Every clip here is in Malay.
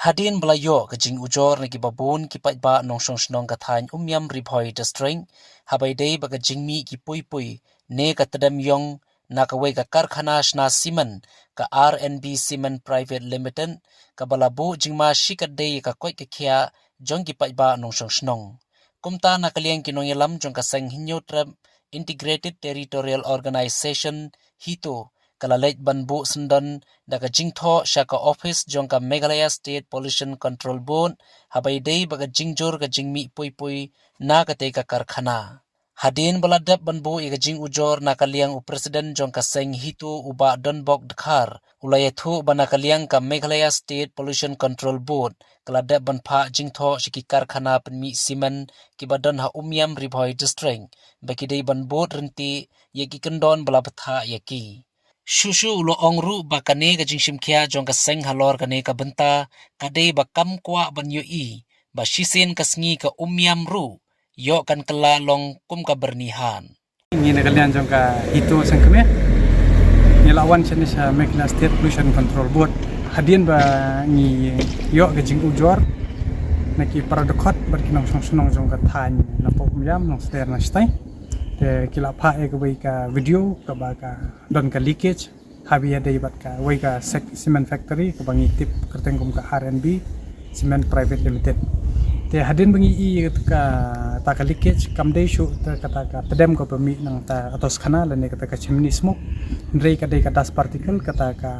Hadin belayo kejing ujor nagi babun ki ba nongsong snong kathan umyam ribhoi destring habai dei ba kejing mi ki pui pui ne katadam yong nakawai ka karkhana shna simen ka RNB Cement Private Limited ka balabu jingma shikat dei ka koi ka khia jong ki ba nongsong snong kumta nakaliang kinong yalam jong ka seng hinyo trap Integrated Territorial Organization hito kalalait banbu sendon daga jingtho shaka office jongka Meghalaya State Pollution Control Board habai dei baga jingjor ga jingmi pui pui na ka te ka karkhana hadin baladap banbu iga jing ujor na kaliang u president jongka seng hitu uba donbok dakhar ulayathu bana kaliang ka Meghalaya State Pollution Control Board kaladap banpha jingtho shiki karkhana penmi simen kibadon ha umyam ribhoi district baki dei banbu renti yaki kendon balapatha yaki Shushu ulo ongru bakane ka jingshim kia jong ka seng halor kane ka benta kade ba kam kwa ban yo I ba shisen ka sngi ka umyam ru yo kan kala long kum ka bernihan Ini kalian jong ka hito sangkeme ni lawan jenis Meghalaya State Pollution Control Board hadin ba ni yo ka jing ujor naki paradokot berkinong song jong ka than na pok umyam nong ster na stai te kila pha e ka ka video ka ba ka don ka leakage habi ada ibat ka wai ka cement factory ka bangi tip kerteng kum ka RNB Cement Private Limited te hadin bangi I ka ta ka leakage kam dei shu ta kata ka tedem ko pemi nang ta atos khana lane kata ka chimney smoke ndrei ka dei ka dust particle kata ka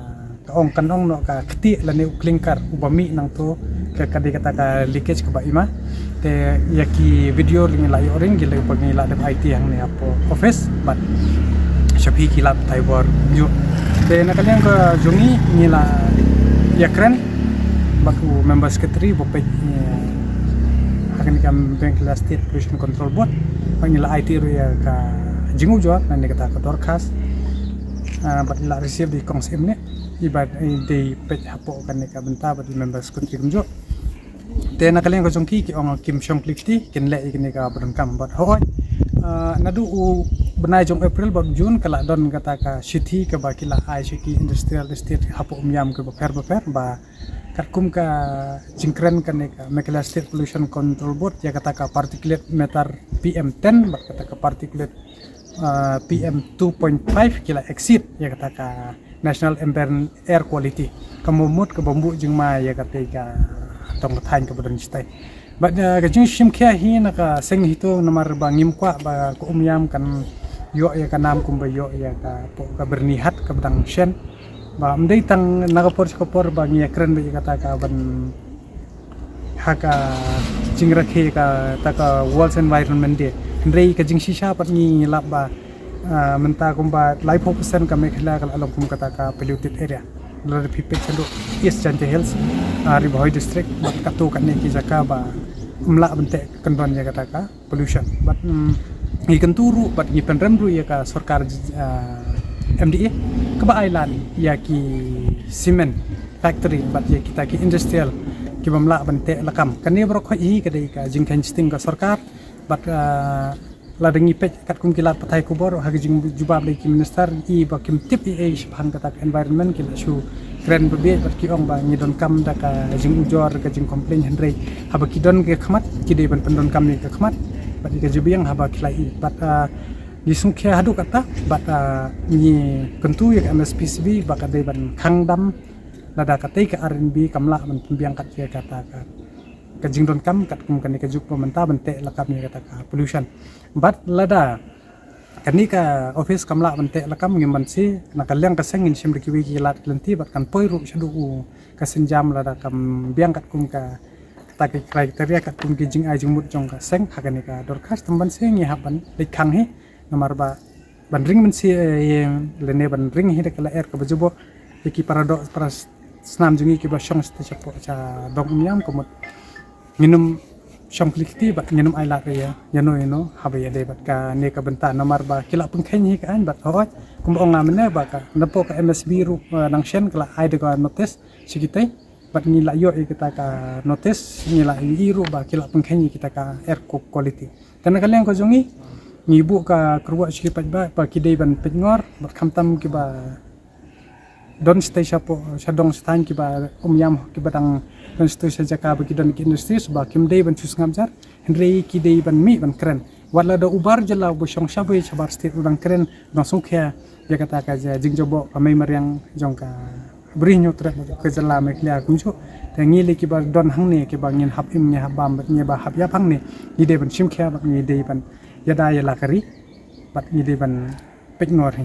ong kanong no ka kti lane uklingkar ubami nang to ka dei kata ka leakage ka ba ima te yaki video ling la yoring gile pagi la dem IT yang ne apo office but shapi kilap taibor yo te nakalian ko jungi nila yakren baku member secretary bopek akan kam Meghalaya State Pollution Control Board pangila IT ro ya ka jingu jo nan ne kata ka dorkas but la receive di konsep ne ibad di page hapo kan ne ka benta but member secretary kumjo te nakalian ko jongki ki ong Kim Shong Klikti ken le ikne ka berengkam but hoy nadu u benai jong April but June kala don kata ka city ka ba kila ai shiki industrial estate hapo umyam ke ba ba katkum ka jingkren kan ka Meghalaya State Pollution Control Board ya kata ka particulate matter PM10 ba kata ka particulate PM2.5 kila exceed ya kata ka National Ambient Air Quality kamumut ka bambu jingma ya kata ka tong thain ka badan stai but ka jing shim kya hi na ka seng hito namar ba ngim kwa ba ko umyam kan yo ya ka nam kum ba yo ya ka po ka bernihat ka badang shen ba mdei tang nakapor ba ngi kren ba kata ka ban haka jingrakhe ka ta ka world environment day ndrei ka jing shisha pat ngi lab ba menta kum ba life officer ka Meghalaya ka along kum kata ka polluted area lor pipek chalo East Chanti Hills Ribhoi district bat katu kan ki jaka ba umla bente kendon ya kata ka pollution but ngi kenturu bat ngi penremru ya ka sarkar MDA ke ba island ya ki cement factory bat ya kita ki industrial ki bamla bente lakam kan ni bro khoi ka dei ka jingkan sting ka sarkar bat la dengi pej kat kum kilat patai kubor hagi jing jubab le ki minister I ba kim tip I shbang kata environment ki shu kren bebe bat ki ong ba ni don kam da ka jing ujor ka jing complain hendrei haba ki don ke khmat ki de ban pendon kam ni ke khmat bat ki jubiang haba klai bat di sungkhe hadu kata bat ni kentu ya MSPCB ba ka de ban khangdam lada katai ka RNB kamla ban pembiang kat ya kata ka kajing don kam kat kum kan ka juk pementa bente lakam ni kata ka pollution but lada kani ka office kamla bente lakam ngiman si nakalyang ka sengin sim rikiwi kilat lenti bat kan poiru shadu ka senjam lada kam biang kat kum ka kata kriteria kat kum ki jing ai jing mut jong ka seng hakani ka dorkas temban seng ya haban likhang he nomor ba bandring men si lene bandring he kala air ka bajubo ki parado para snam jungi ki ba shong sta chapo cha dong myam komot minum Shong Klikti bat nginum ailat ya yano habai ade bat ka ne ka benta nomor ba kila pengkhen hi ka an bat hoy kum ong amne ba ka napo ka MSB ru nang shen kala ai de ka notice sigitai bat ni la yo kita ka notice ni la I ru ba kila pengkhen kita ka air quality tan kalian ko jongi ngibu ka kerwa sigi pat ba ki dei ban pengor bat khamtam ki ba don stay siapo syadong stan kiba yam kiba dang don stay saja ka bagi don industri sebab kim dei ban cus ngamjar henry ki dei ban mi ban keren wala da ubar jala bu syong sabai sabar state udang keren langsung kaya ya kata ka jing jobo kami mariang jongka beri nyutra ke jala meklia kuncu tangi le kiba don hang ne kiba ngin hab im nya habam nya ba hab ya phang ne ide ban sim kya ba ni dei ban yada ya lakari bat ni dei ban pek ngor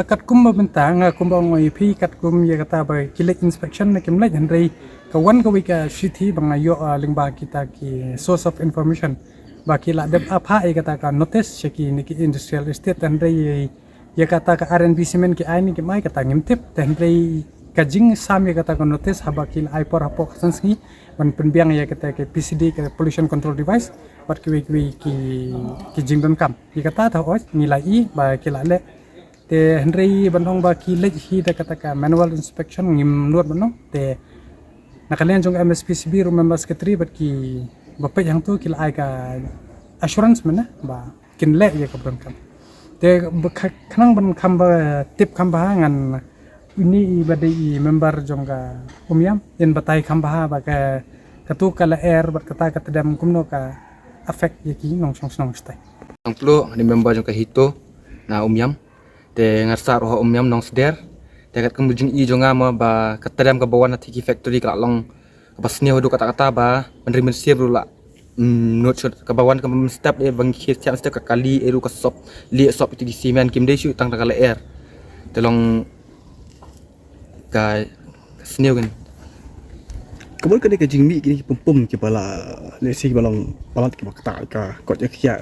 kat kum bentang kum ngoi pi kat kum ya kata ba kilek inspection na kim lai henry kawan ka wika shithi bang ayo lingba kita ki source of information ba kila deb apa e kata ka notice cheki ni ki industrial estate henry ya kata ka RNB cement ki ai ni ki mai kata ngimtip henry kajing sam ya kata ka notice haba kila ai por hapok sanski ban penbiang ya kata ke PCD ke pollution control device bat ki ki jing don kam ya kata tha oj nilai ba kila le te henry banong ba ki lej hi da kata ka manual inspection ngim nuat banong te nakalian jong MSPCB room member secretary bat ki bapak yang tu kila ai ka assurance mana ba kin le ya ka ban kam te khanang ban kam ba tip kam ba ngan ini badai member jong ka yam in batai kam ba ba ka katu kala air bat kata kata dam kumno ka affect yaki nong song stai ang plo ni member jong ka hito na yam te ngarsa roh yam nong seder te kat kembujing I jonga ma ba katadam ka bawan na tiki factory ka long pas ni hodo kata-kata ba menerima siap rula not shot ka bawan ka step e bang khis cham step ka kali eru ka sop li sop itu di simen kim dei shu tang kala air telong ka snew kan kemudian kan ke jingmi kini pum ke bala lesi balong balat ke bakta ka ko je khia